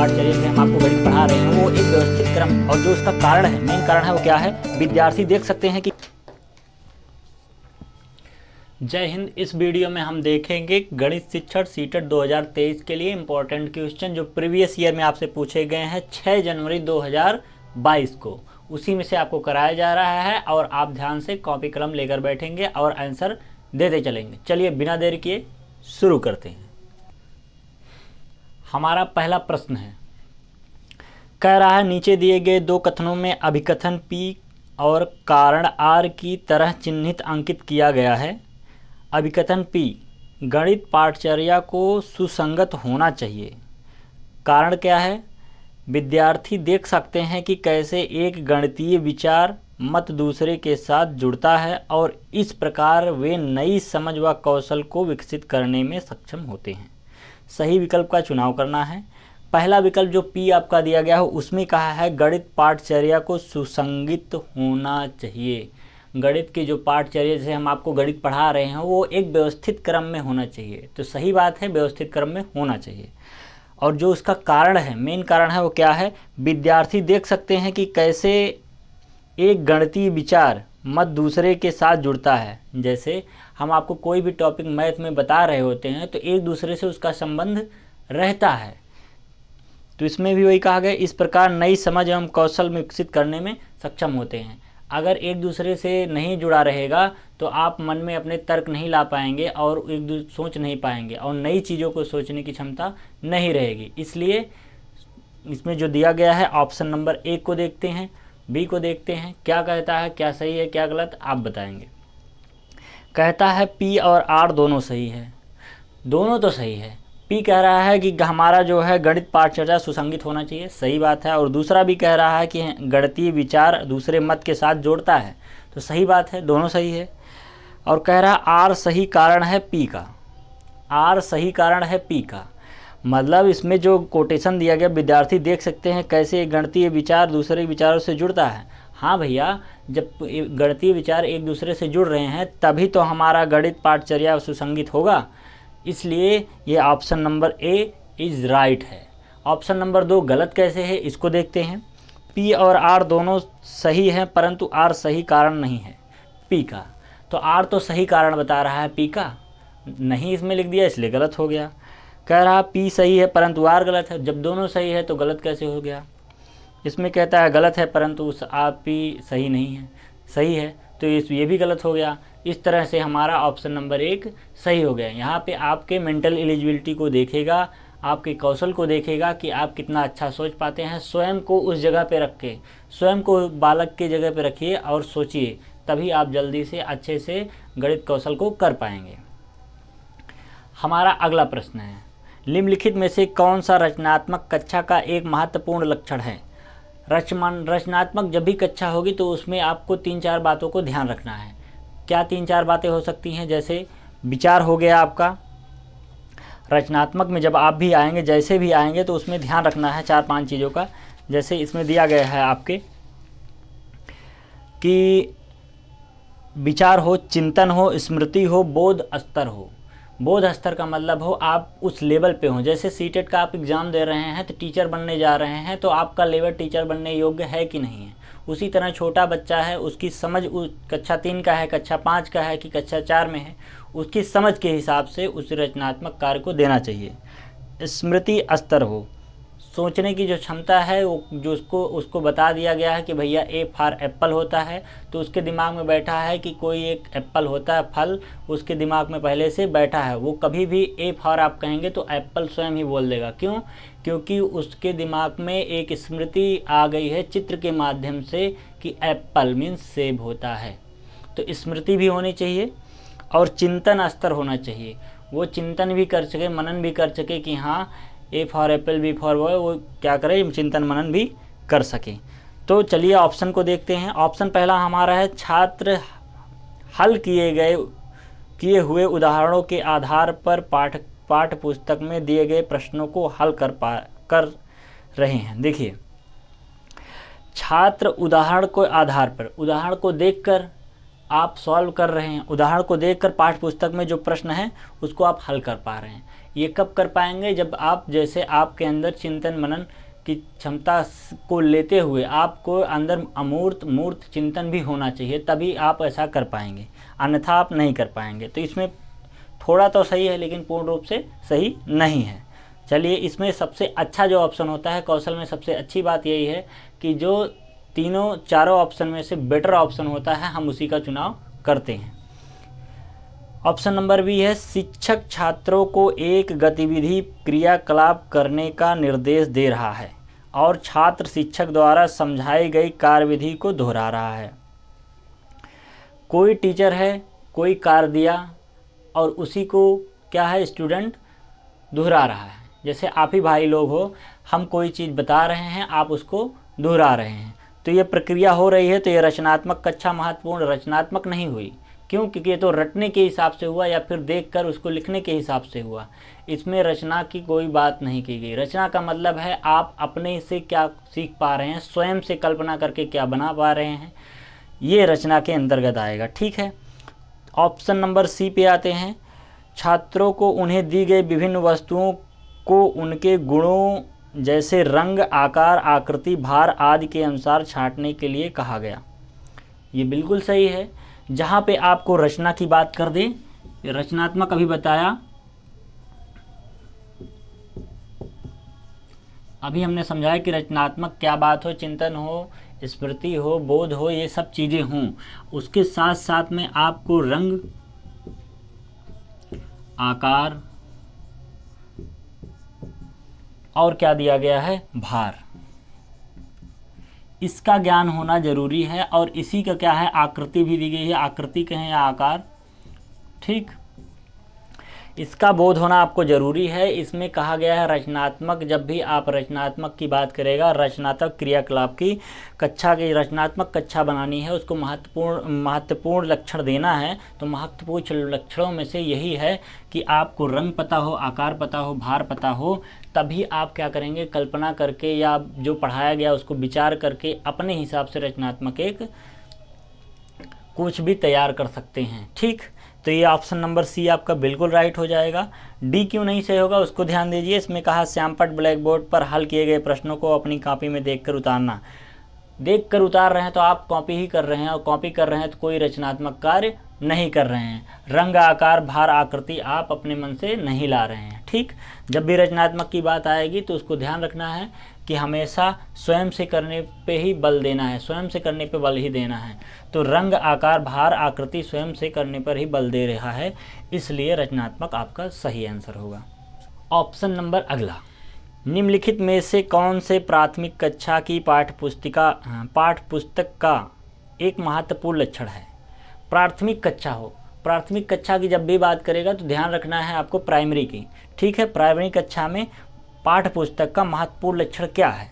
पाठचर्या से हम आपको गणित पढ़ा रहे हैं वो एक व्यवस्थित क्रम, और जो उसका कारण है, मेन कारण है वो क्या है, विद्यार्थी देख सकते हैं कि। जय हिंद। इस वीडियो में हम देखेंगे गणित शिक्षक सीटेट 2023 के लिए इम्पोर्टेंट क्वेश्चन जो प्रीवियस ईयर में आपसे पूछे गए हैं 6 जनवरी 2022 को, उसी में से आपको कराया जा रहा है और आप ध्यान से कॉपी कलम लेकर बैठेंगे और आंसर देते चलेंगे। चलिए बिना देर किए शुरू करते हैं। हमारा पहला प्रश्न है, कह रहा है नीचे दिए गए दो कथनों में अभिकथन P और कारण R की तरह चिन्हित अंकित किया गया है। अभिकथन P, गणित पाठचर्या को सुसंगत होना चाहिए। कारण क्या है, विद्यार्थी देख सकते हैं कि कैसे एक गणितीय विचार मत दूसरे के साथ जुड़ता है और इस प्रकार वे नई समझ व कौशल को विकसित करने में सक्षम होते हैं। सही विकल्प का चुनाव करना है। पहला विकल्प जो P आपका दिया गया हो उसमें कहा है गणित पाठचर्या को सुसंगत होना चाहिए। गणित की जो पाठचर्या से हम आपको गणित पढ़ा रहे हैं वो एक व्यवस्थित क्रम में होना चाहिए, तो सही बात है, व्यवस्थित क्रम में होना चाहिए। और जो उसका कारण है, मेन कारण है वो क्या है, विद्यार्थी देख सकते हैं कि कैसे एक गणितीय विचार मत दूसरे के साथ जुड़ता है। जैसे हम आपको कोई भी टॉपिक मैथ में बता रहे होते हैं तो एक दूसरे से उसका संबंध रहता है, तो इसमें भी वही कहा गया, इस प्रकार नई समझ एवं कौशल विकसित करने में सक्षम होते हैं। अगर एक दूसरे से नहीं जुड़ा रहेगा तो आप मन में अपने तर्क नहीं ला पाएंगे और सोच नहीं पाएंगे और नई चीज़ों को सोचने की क्षमता नहीं रहेगी। इसलिए इसमें जो दिया गया है ऑप्शन नंबर 1 को देखते हैं, बी को देखते हैं, क्या कहता है, क्या सही है क्या गलत आप बताएंगे। कहता है P और R दोनों सही है, दोनों तो सही है। P कह रहा है कि हमारा जो है गणित पाठचर्या सुसंगत होना चाहिए, सही बात है। और दूसरा भी कह रहा है कि गणितीय विचार दूसरे मत के साथ जोड़ता है, तो सही बात है, दोनों सही है। और कह रहा है R सही कारण है P का, R सही कारण है P का, मतलब इसमें जो कोटेशन दिया गया विद्यार्थी देख सकते हैं कैसे गणितीय विचार दूसरे विचारों से जुड़ता है। हाँ भैया, जब गणितीय विचार एक दूसरे से जुड़ रहे हैं तभी तो हमारा गणित पाठचर्या सुसंगत होगा, इसलिए ये option number A is right है। ऑप्शन नंबर 2 गलत कैसे है इसको देखते हैं। P और R दोनों सही हैं परंतु R सही कारण नहीं है P का, तो R तो सही कारण बता रहा है P का, नहीं इसमें लिख दिया इसलिए गलत हो गया। कह रहा P सही है परंतु R गलत है, जब दोनों सही है तो गलत कैसे हो गया। इसमें कहता है गलत है परंतु उस P सही नहीं है, सही है तो ये भी गलत हो गया। इस तरह से हमारा ऑप्शन नंबर 1 सही हो गया। यहाँ पे आपके मेंटल एलिजिबिलिटी को देखेगा, आपके कौशल को देखेगा कि आप कितना अच्छा सोच पाते हैं। स्वयं को उस जगह पे रख के, स्वयं को बालक के जगह पे रखिए और सोचिए, तभी आप जल्दी से अच्छे से गणित कौशल को कर पाएंगे। हमारा अगला प्रश्न है, निम्नलिखित में से कौन सा रचनात्मक कक्षा का एक महत्वपूर्ण लक्षण है। रचनात्मक जब भी कक्षा होगी तो उसमें आपको 3-4 बातों को ध्यान रखना है। क्या 3-4 बातें हो सकती हैं, जैसे विचार हो गया आपका। रचनात्मक में जब आप भी आएंगे, जैसे भी आएंगे तो उसमें ध्यान रखना है 4-5 चीज़ों का। जैसे इसमें दिया गया है आपके कि विचार हो, चिंतन हो, स्मृति हो, बोध स्तर हो। बोध स्तर का मतलब हो आप उस लेवल पे हो, जैसे सीटेट का आप एग्ज़ाम दे रहे हैं तो टीचर बनने जा रहे हैं तो आपका लेवल टीचर बनने योग्य है कि नहीं है। उसी तरह छोटा बच्चा है, उसकी समझ उस कक्षा 3 का है, कक्षा 5 का है कि कक्षा 4 में है, उसकी समझ के हिसाब से उस रचनात्मक कार्य को देना चाहिए। स्मृति स्तर हो, सोचने की जो क्षमता है वो जो उसको बता दिया गया है कि भैया A फॉर एप्पल होता है, तो उसके दिमाग में बैठा है कि कोई एक एप्पल होता है फल, उसके दिमाग में पहले से बैठा है। वो कभी भी A फॉर आप कहेंगे तो एप्पल स्वयं ही बोल देगा। क्यों? क्योंकि उसके दिमाग में एक स्मृति आ गई है चित्र के माध्यम से कि एप्पल मीन्स सेब होता है। तो स्मृति भी होनी चाहिए और चिंतन स्तर होना चाहिए, वो चिंतन भी कर सके, मनन भी कर सके कि हाँ A for Apple, B for boy, वो क्या करे, चिंतन मनन भी कर सके। तो चलिए ऑप्शन को देखते हैं। ऑप्शन पहला हमारा है, छात्र हल किए हुए उदाहरणों के आधार पर पाठ्य पुस्तक में दिए गए प्रश्नों को हल कर रहे हैं। देखिए, छात्र उदाहरण के आधार पर, उदाहरण को देखकर आप सॉल्व कर रहे हैं, उदाहरण को देखकर पाठ्य पुस्तक में जो प्रश्न है उसको आप हल कर पा रहे हैं। ये कब कर पाएंगे? जब आप जैसे आपके अंदर चिंतन मनन की क्षमता को लेते हुए आपको अंदर अमूर्त मूर्त चिंतन भी होना चाहिए, तभी आप ऐसा कर पाएंगे, अन्यथा आप नहीं कर पाएंगे। तो इसमें थोड़ा तो सही है लेकिन पूर्ण रूप से सही नहीं है। चलिए, इसमें सबसे अच्छा जो ऑप्शन होता है कौशल में, सबसे अच्छी बात यही है कि जो तीनों चारों ऑप्शन में से बेटर ऑप्शन होता है हम उसी का चुनाव करते हैं। ऑप्शन नंबर बी है, शिक्षक छात्रों को एक गतिविधि क्रियाकलाप करने का निर्देश दे रहा है और छात्र शिक्षक द्वारा समझाई गई कार्यविधि को दोहरा रहा है। कोई टीचर है, कोई कार्य दिया और उसी को क्या है, स्टूडेंट दोहरा रहा है। जैसे आप ही भाई लोग हो, हम कोई चीज़ बता रहे हैं, आप उसको दोहरा रहे हैं, तो ये प्रक्रिया हो रही है। तो ये रचनात्मक कक्षा महत्वपूर्ण रचनात्मक नहीं हुई। क्यों? क्योंकि ये तो रटने के हिसाब से हुआ या फिर देखकर उसको लिखने के हिसाब से हुआ। इसमें रचना की कोई बात नहीं की गई। रचना का मतलब है आप अपने से क्या सीख पा रहे हैं, स्वयं से कल्पना करके क्या बना पा रहे हैं, ये रचना के अंतर्गत आएगा। ठीक है, ऑप्शन नंबर सी पे आते हैं। छात्रों को उन्हें दी गई विभिन्न वस्तुओं को उनके गुणों जैसे रंग, आकार, आकृति, भार आदि के अनुसार छांटने के लिए कहा गया। ये बिल्कुल सही है। जहाँ पे आपको रचना की बात कर दें, रचनात्मक अभी बताया, अभी हमने समझाया कि रचनात्मक क्या बात हो, चिंतन हो, स्मृति हो, बोध हो, ये सब चीज़ें हों। उसके साथ साथ में आपको रंग, आकार और क्या दिया गया है, भार, इसका ज्ञान होना जरूरी है। और इसी का क्या है, आकृति भी दी गई है, आकृति कहें या आकार, ठीक, इसका बोध होना आपको जरूरी है। इसमें कहा गया है रचनात्मक, जब भी आप रचनात्मक की बात करेगा, रचनात्मक क्रियाकलाप की कक्षा की रचनात्मक कक्षा बनानी है, उसको महत्वपूर्ण लक्षण देना है। तो महत्वपूर्ण लक्षणों में से यही है कि आपको रंग पता हो, आकार पता हो, भार पता हो, तभी आप क्या करेंगे, कल्पना करके या जो पढ़ाया गया उसको विचार करके अपने हिसाब से रचनात्मक एक कुछ भी तैयार कर सकते हैं। ठीक, तो ये ऑप्शन नंबर सी आपका बिल्कुल राइट हो जाएगा। डी क्यों नहीं सही होगा उसको ध्यान दीजिए। इसमें कहा श्यामपट ब्लैक बोर्ड पर हल किए गए प्रश्नों को अपनी कॉपी में देखकर उतारना। देखकर उतार रहे हैं तो आप कॉपी ही कर रहे हैं, और कॉपी कर रहे हैं तो कोई रचनात्मक कार्य नहीं कर रहे हैं। रंग, आकार, भार, आकृति आप अपने मन से नहीं ला रहे हैं। ठीक, जब भी रचनात्मक की बात आएगी तो उसको ध्यान रखना है कि हमेशा स्वयं से करने पे ही बल देना है, स्वयं से करने पे बल ही देना है। तो रंग, आकार, भार, आकृति स्वयं से करने पर ही बल दे रहा है, इसलिए रचनात्मक आपका सही आंसर होगा। ऑप्शन नंबर अगला, निम्नलिखित में से कौन से प्राथमिक कक्षा की पाठ्यपुस्तक का एक महत्वपूर्ण लक्षण है? प्राथमिक कक्षा हो, प्राथमिक कक्षा की जब भी बात करेगा तो ध्यान रखना है आपको प्राइमरी की। ठीक है, प्राइमरी कक्षा में पाठ्यपुस्तक का महत्वपूर्ण लक्षण क्या है?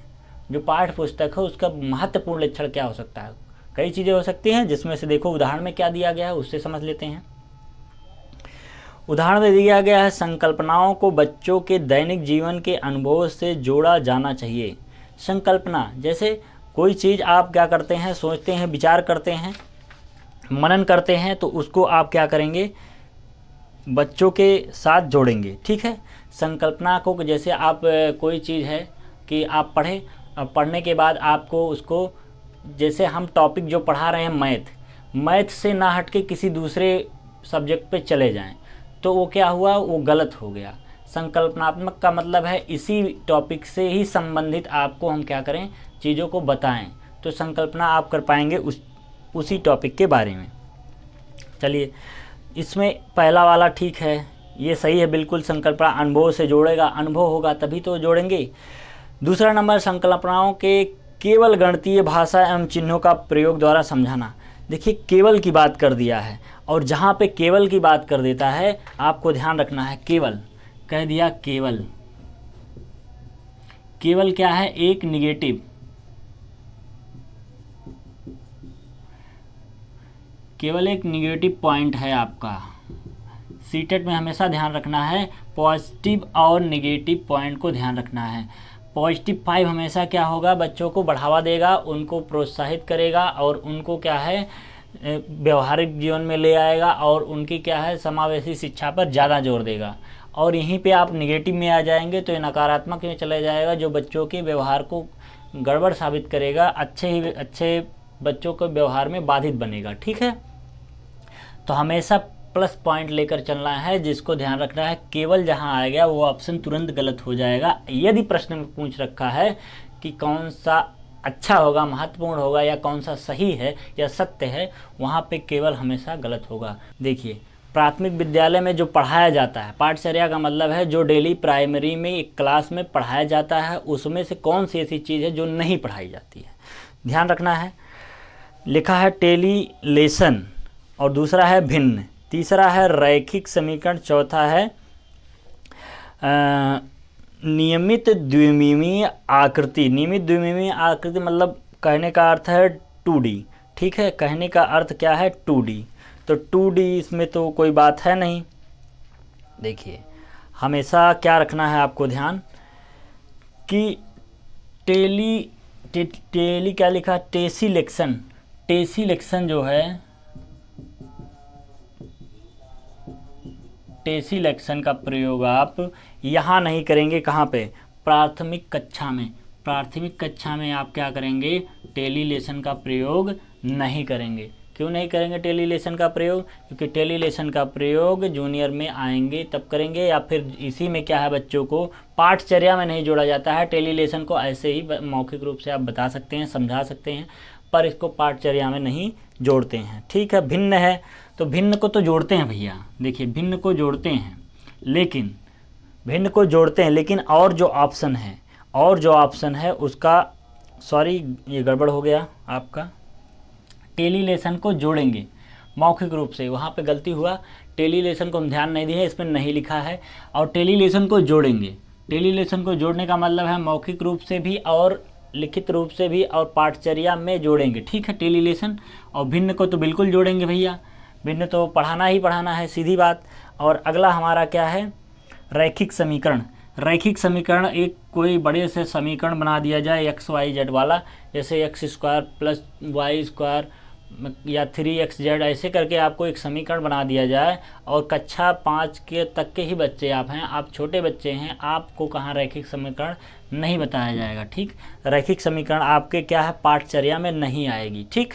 जो पाठ्यपुस्तक है उसका महत्वपूर्ण लक्षण क्या हो सकता है? कई चीज़ें हो सकती हैं, जिसमें से देखो उदाहरण में क्या दिया गया है उससे समझ लेते हैं। उदाहरण में दिया गया है, संकल्पनाओं को बच्चों के दैनिक जीवन के अनुभव से जोड़ा जाना चाहिए। संकल्पना, जैसे कोई चीज़ आप क्या करते हैं, सोचते हैं, विचार करते हैं, मनन करते हैं, तो उसको आप क्या करेंगे, बच्चों के साथ जोड़ेंगे। ठीक है, संकल्पना को, जैसे आप कोई चीज़ है कि आप पढ़ें, पढ़ने के बाद आपको उसको, जैसे हम टॉपिक जो पढ़ा रहे हैं मैथ से ना हट के किसी दूसरे सब्जेक्ट पे चले जाएं, तो वो क्या हुआ, वो गलत हो गया। संकल्पनात्मक का मतलब है इसी टॉपिक से ही संबंधित आपको हम क्या करें, चीज़ों को बताएं, तो संकल्पना आप कर पाएंगे उसी टॉपिक के बारे में। चलिए, इसमें पहला वाला ठीक है, ये सही है बिल्कुल। संकल्पना अनुभव से जोड़ेगा, अनुभव होगा तभी तो जोड़ेंगे। दूसरा नंबर, संकल्पनाओं के केवल गणितीय भाषा एवं चिन्हों का प्रयोग द्वारा समझाना। देखिए, केवल की बात कर दिया है, और जहाँ पे केवल की बात कर देता है आपको ध्यान रखना है, केवल कह दिया, केवल, केवल क्या है, एक निगेटिव, केवल एक निगेटिव पॉइंट है आपका। सीटेट में हमेशा ध्यान रखना है, पॉजिटिव और निगेटिव पॉइंट को ध्यान रखना है। पॉजिटिव 5 हमेशा क्या होगा, बच्चों को बढ़ावा देगा, उनको प्रोत्साहित करेगा और उनको क्या है, व्यवहारिक जीवन में ले आएगा और उनकी क्या है, समावेशी शिक्षा पर ज़्यादा जोर देगा। और यहीं पे आप नेगेटिव में आ जाएंगे तो ये नकारात्मक में चला जाएगा, जो बच्चों के व्यवहार को गड़बड़ साबित करेगा, अच्छे बच्चों के व्यवहार में बाधित बनेगा। ठीक है, तो हमेशा प्लस पॉइंट लेकर चलना है, जिसको ध्यान रखना है केवल जहां आएगा वो ऑप्शन तुरंत गलत हो जाएगा। यदि प्रश्न में पूछ रखा है कि कौन सा अच्छा होगा, महत्वपूर्ण होगा, या कौन सा सही है या सत्य है, वहाँ पे केवल हमेशा गलत होगा। देखिए, प्राथमिक विद्यालय में जो पढ़ाया जाता है, पाठचर्या का मतलब है जो डेली प्राइमरी में एक क्लास में पढ़ाया जाता है, उसमें से कौन सी ऐसी चीज़ है जो नहीं पढ़ाई जाती है, ध्यान रखना है। लिखा है टेलीलेसन, और दूसरा है भिन्न, तीसरा है रैखिक समीकरण, चौथा है नियमित द्विमीमीय आकृति। नियमित द्विमीमीय आकृति मतलब कहने का अर्थ है 2D। ठीक है, कहने का अर्थ क्या है 2D, तो 2D इसमें तो कोई बात है नहीं। देखिए, हमेशा क्या रखना है आपको ध्यान कि टेली क्या लिखा, टेसीलेक्शन जो है, टेसीलेक्शन का प्रयोग आप यहाँ नहीं करेंगे। कहाँ पे? प्राथमिक कक्षा में। प्राथमिक कक्षा में आप क्या करेंगे? टेलीलेशन का प्रयोग नहीं करेंगे। क्यों नहीं करेंगे टेलीलेशन का प्रयोग? क्योंकि टेलीलेशन का प्रयोग जूनियर में आएंगे तब करेंगे, या फिर इसी में क्या है, बच्चों को पाठचर्या में नहीं जोड़ा जाता है। टेलीलेशन को ऐसे ही मौखिक रूप से आप बता सकते हैं, समझा सकते हैं, पर इसको पाठचर्या में नहीं जोड़ते हैं। ठीक है, भिन्न है तो भिन्न को तो जोड़ते हैं भैया। देखिए, भिन्न को जोड़ते हैं, लेकिन भिन्न को जोड़ते हैं लेकिन और जो ऑप्शन है उसका, सॉरी ये गड़बड़ हो गया आपका, टेलीलेशन को जोड़ेंगे मौखिक रूप से, वहाँ पे गलती हुआ। टेलीलेशन को हम ध्यान नहीं दिए, इसमें नहीं लिखा है, और टेलीलेशन को जोड़ेंगे। टेलीलेशन को जोड़ने का मतलब है मौखिक रूप से भी और लिखित रूप से भी और पाठचर्या में जोड़ेंगे। ठीक है, टेलीलेशन। और भिन्न को तो बिल्कुल जोड़ेंगे भैया, भिन्न तो पढ़ाना ही पढ़ाना है, सीधी बात। और अगला हमारा क्या है? रैखिक समीकरण। रैखिक समीकरण एक कोई बड़े से समीकरण बना दिया जाए XYZ वाला, जैसे x² प्लस y² या 3xz, ऐसे करके आपको एक समीकरण बना दिया जाए, और कक्षा 5 के तक के ही बच्चे आप हैं, आप छोटे बच्चे हैं, आपको कहाँ रैखिक समीकरण नहीं बताया जाएगा। ठीक, रैखिक समीकरण आपके क्या है, पाठचर्या में नहीं आएगी। ठीक,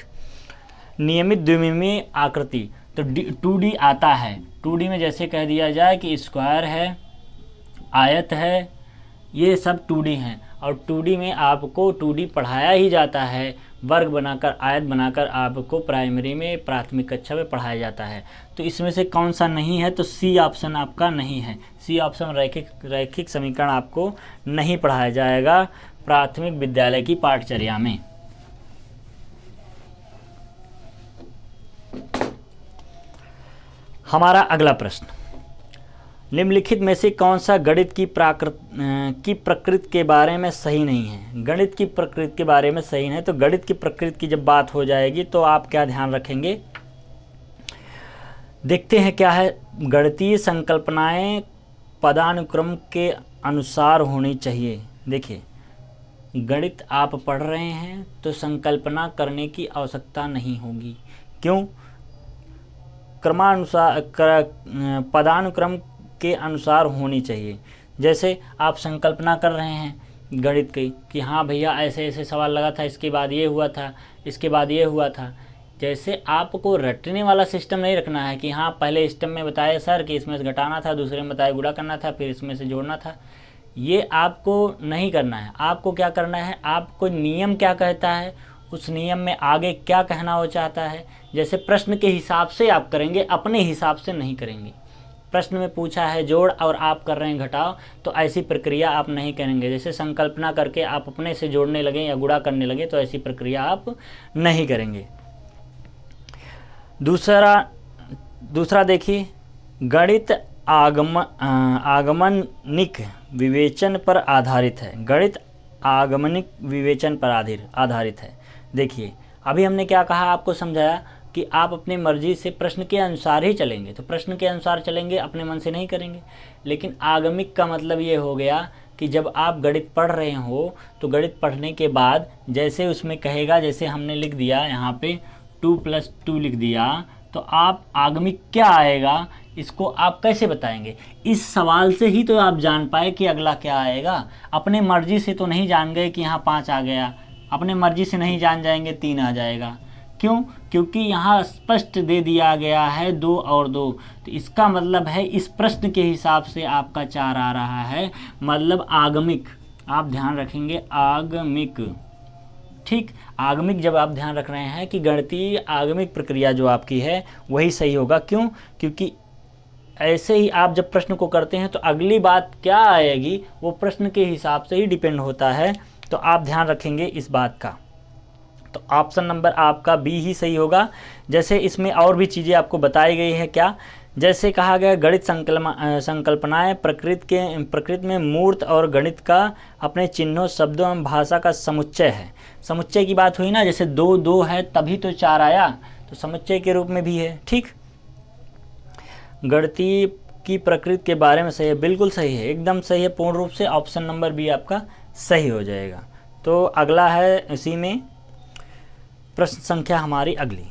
नियमित द्विमीमीय आकृति तो 2D आता है। 2D में जैसे कह दिया जाए कि स्क्वायर है, आयत है, ये सब 2D हैं, और 2D में आपको 2D पढ़ाया ही जाता है, वर्ग बनाकर, आयत बनाकर आपको प्राइमरी में, प्राथमिक कक्षा में पढ़ाया जाता है। तो इसमें से कौन सा नहीं है? तो सी ऑप्शन आपका नहीं है। सी ऑप्शन रैखिक समीकरण आपको नहीं पढ़ाया जाएगा प्राथमिक विद्यालय की पाठचर्या में। हमारा अगला प्रश्न, निम्नलिखित में से कौन सा गणित की प्रकृति के बारे में सही नहीं है? गणित की प्रकृति के बारे में सही नहीं है, तो गणित की प्रकृति की जब बात हो जाएगी तो आप क्या ध्यान रखेंगे? देखते हैं क्या है। गणितीय संकल्पनाएं पदानुक्रम के अनुसार होनी चाहिए। देखिए, गणित आप पढ़ रहे हैं तो संकल्पना करने की आवश्यकता नहीं होगी। क्यों? क्रमानुसार, पदानुक्रम के अनुसार होनी चाहिए। जैसे आप संकल्पना कर रहे हैं गणित की कि हाँ भैया ऐसे ऐसे सवाल लगा था, इसके बाद ये हुआ था, इसके बाद ये हुआ था। जैसे आपको रटने वाला सिस्टम नहीं रखना है कि हाँ पहले स्टेप में बताया सर कि इसमें से घटाना था, दूसरे में बताया गुणा करना था, फिर इसमें से जोड़ना था। ये आपको नहीं करना है। आपको क्या करना है, आपको नियम क्या कहता है, उस नियम में आगे क्या कहना वो चाहता है, जैसे प्रश्न के हिसाब से आप करेंगे, अपने हिसाब से नहीं करेंगे। प्रश्न में पूछा है जोड़ और आप कर रहे हैं घटाव, तो ऐसी प्रक्रिया आप नहीं करेंगे। जैसे संकल्पना करके आप अपने से जोड़ने लगे या गुणा करने लगे, तो ऐसी प्रक्रिया आप नहीं करेंगे। दूसरा देखिए, गणित आगमनिक विवेचन पर आधारित है। गणित आगमनिक विवेचन पर आधारित है। देखिए, अभी हमने क्या कहा, आपको समझाया कि आप अपनी मर्जी से प्रश्न के अनुसार ही चलेंगे, तो प्रश्न के अनुसार चलेंगे, अपने मन से नहीं करेंगे। लेकिन आगमिक का मतलब ये हो गया कि जब आप गणित पढ़ रहे हो तो गणित पढ़ने के बाद जैसे उसमें कहेगा, जैसे हमने लिख दिया यहाँ पे 2 + 2 लिख दिया, तो आप आगमिक क्या आएगा इसको आप कैसे बताएंगे? इस सवाल से ही तो आप जान पाए कि अगला क्या आएगा। अपने मर्जी से तो नहीं जान गए कि यहाँ 5 आ गया, अपने मर्जी से नहीं जान जाएंगे 3 आ जाएगा। क्यों? क्योंकि यहाँ स्पष्ट दे दिया गया है 2 और 2, तो इसका मतलब है इस प्रश्न के हिसाब से आपका 4 आ रहा है, मतलब आगमिक। आप ध्यान रखेंगे आगमिक, ठीक। आगमिक जब आप ध्यान रख रहे हैं कि गणितीय आगमिक प्रक्रिया जो आपकी है वही सही होगा। क्यों? क्योंकि ऐसे ही आप जब प्रश्न को करते हैं तो अगली बात क्या आएगी वो प्रश्न के हिसाब से ही डिपेंड होता है, तो आप ध्यान रखेंगे इस बात का। तो ऑप्शन नंबर आपका बी ही सही होगा। जैसे इसमें और भी चीज़ें आपको बताई गई है, क्या? जैसे कहा गया गणित संकल्पनाएं प्रकृति में मूर्त और गणित का अपने चिन्हों, शब्दों एवं भाषा का समुच्चय है। समुच्चय की बात हुई ना, जैसे 2 2 है तभी तो 4 आया, तो समुच्चय के रूप में भी है, ठीक। गणितीय की प्रकृति के बारे में सही है, बिल्कुल सही है, एकदम सही है, पूर्ण रूप से ऑप्शन नंबर बी आपका सही हो जाएगा। तो अगला है इसी में प्रश्न संख्या हमारी अगली।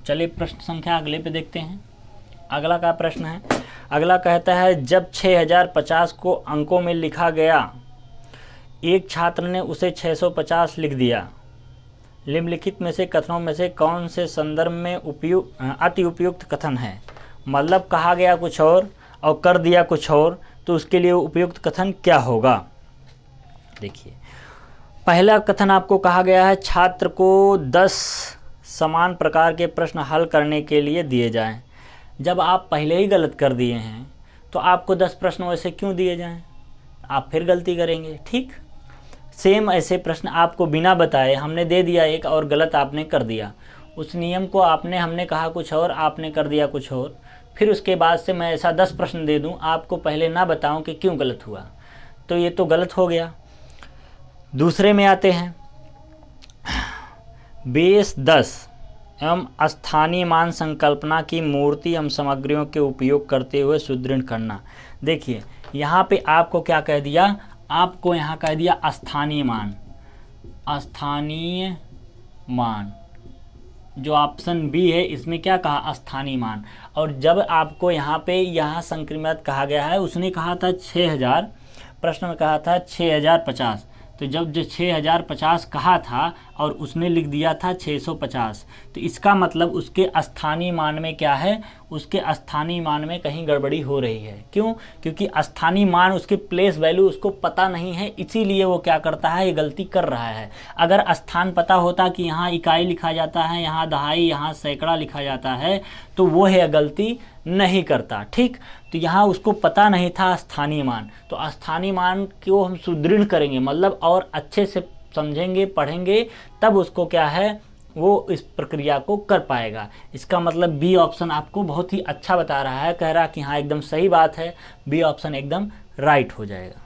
चलिए प्रश्न संख्या अगले पे देखते हैं। अगला का प्रश्न है, अगला कहता है जब 6050 को अंकों में लिखा गया, एक छात्र ने उसे 650 लिख दिया, निम्नलिखित में से कथनों में से कौन से संदर्भ में अति उपयुक्त कथन है? मतलब कहा गया कुछ और कर दिया कुछ और, तो उसके लिए उपयुक्त कथन क्या होगा? देखिए, पहला कथन आपको कहा गया है छात्र को 10 समान प्रकार के प्रश्न हल करने के लिए दिए जाएं। जब आप पहले ही गलत कर दिए हैं तो आपको 10 प्रश्न वैसे क्यों दिए जाएं? आप फिर गलती करेंगे, ठीक। सेम ऐसे प्रश्न आपको बिना बताए हमने दे दिया एक और गलत आपने कर दिया, उस नियम को हमने कहा कुछ और, आपने कर दिया कुछ और, फिर उसके बाद से मैं ऐसा 10 प्रश्न दे दूं, आपको पहले ना बताऊं कि क्यों गलत हुआ, तो ये तो गलत हो गया। दूसरे में आते हैं, बेस 10 एवं स्थानीय मान संकल्पना की मूर्ति एवं सामग्रियों के उपयोग करते हुए सुदृढ़ करना। देखिए यहाँ पे आपको क्या कह दिया, आपको यहाँ कह दिया स्थानीय मान, स्थानीय मान, जो ऑप्शन बी है इसमें क्या कहा, स्थानीय मान। और जब आपको यहाँ पे संक्रिमत कहा गया है, उसने कहा था 6000, प्रश्न में कहा था 6050, तो जब जो 6050 कहा था और उसने लिख दिया था 650, तो इसका मतलब उसके स्थानीय मान में क्या है, उसके स्थानीय मान में कहीं गड़बड़ी हो रही है। क्यों? क्योंकि स्थानीय मान उसके प्लेस वैल्यू उसको पता नहीं है, इसीलिए वो क्या करता है, ये गलती कर रहा है। अगर स्थान पता होता कि यहाँ इकाई लिखा जाता है, यहाँ दहाई, यहाँ सैकड़ा लिखा जाता है, तो वो है गलती नहीं करता, ठीक। तो यहाँ उसको पता नहीं था स्थानीय मान, तो स्थानीय मान को हम सुदृढ़ करेंगे, मतलब और अच्छे से समझेंगे, पढ़ेंगे, तब उसको क्या है, वो इस प्रक्रिया को कर पाएगा। इसका मतलब बी ऑप्शन आपको बहुत ही अच्छा बता रहा है, कह रहा कि हाँ एकदम सही बात है, बी ऑप्शन एकदम राइट हो जाएगा।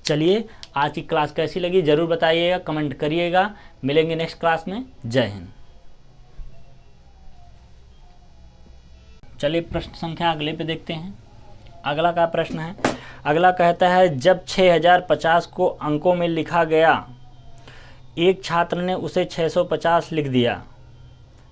चलिए आज की क्लास कैसी लगी ज़रूर बताइएगा, कमेंट करिएगा। मिलेंगे नेक्स्ट क्लास में। जय हिंद। चलिए प्रश्न संख्या अगले पे देखते हैं। अगला का प्रश्न है, अगला कहता है जब 6050 को अंकों में लिखा गया, एक छात्र ने उसे 650 लिख दिया,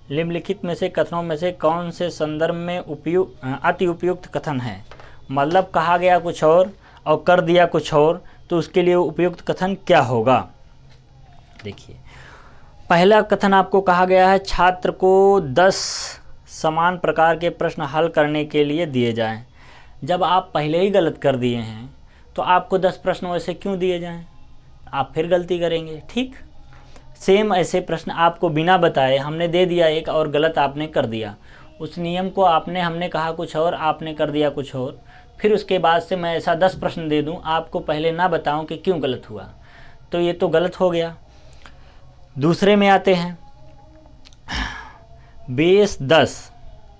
निम्नलिखित में से कथनों में से कौन से संदर्भ में अति उपयुक्त कथन है? मतलब कहा गया कुछ और कर दिया कुछ और, तो उसके लिए उपयुक्त कथन क्या होगा? देखिए पहला कथन आपको कहा गया है छात्र को 10 समान प्रकार के प्रश्न हल करने के लिए दिए जाएं। जब आप पहले ही गलत कर दिए हैं तो आपको 10 प्रश्न वैसे क्यों दिए जाएं? आप फिर गलती करेंगे, ठीक। सेम ऐसे प्रश्न आपको बिना बताए हमने दे दिया एक और गलत आपने कर दिया, उस नियम को हमने कहा कुछ और, आपने कर दिया कुछ और, फिर उसके बाद से मैं ऐसा 10 प्रश्न दे दूं, आपको पहले ना बताऊं कि क्यों गलत हुआ, तो ये तो गलत हो गया। दूसरे में आते हैं, बेस 10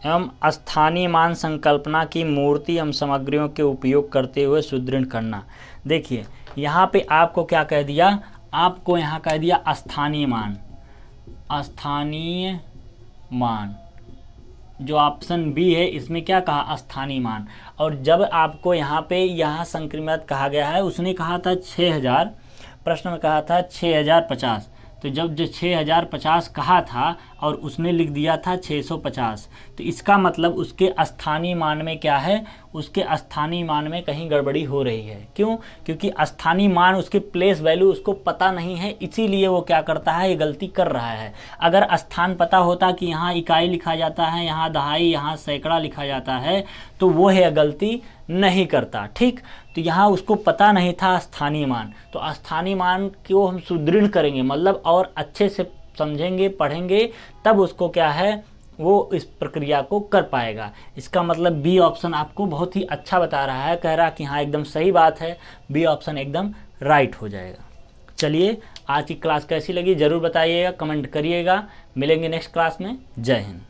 एवं स्थानीय मान संकल्पना की मूर्ति एवं सामग्रियों के उपयोग करते हुए सुदृढ़ करना। देखिए यहाँ पे आपको क्या कह दिया, आपको यहाँ कह दिया स्थानीय मान, स्थानीय मान, जो ऑप्शन बी है इसमें क्या कहा, स्थानीय मान। और जब आपको यहाँ पे संक्रिमत कहा गया है, उसने कहा था 6000, प्रश्न में कहा था 6050, तो जब जो 6050 कहा था और उसने लिख दिया था 650, तो इसका मतलब उसके स्थानीय मान में क्या है, उसके स्थानीय मान में कहीं गड़बड़ी हो रही है। क्यों? क्योंकि स्थानीय मान उसके प्लेस वैल्यू उसको पता नहीं है, इसीलिए वो क्या करता है, ये गलती कर रहा है। अगर स्थान पता होता कि यहाँ इकाई लिखा जाता है, यहाँ दहाई, यहाँ सैकड़ा लिखा जाता है, तो वो है गलती नहीं करता। ठीक, तो यहाँ उसको पता नहीं था स्थानीय मान, तो स्थानीय मान को हम सुदृढ़ करेंगे, मतलब और अच्छे से समझेंगे, पढ़ेंगे, तब उसको क्या है, वो इस प्रक्रिया को कर पाएगा। इसका मतलब बी ऑप्शन आपको बहुत ही अच्छा बता रहा है, कह रहा कि हाँ एकदम सही बात है, बी ऑप्शन एकदम राइट हो जाएगा। चलिए, आज की क्लास कैसी लगी ज़रूर बताइएगा, कमेंट करिएगा। मिलेंगे नेक्स्ट क्लास में। जय हिंद।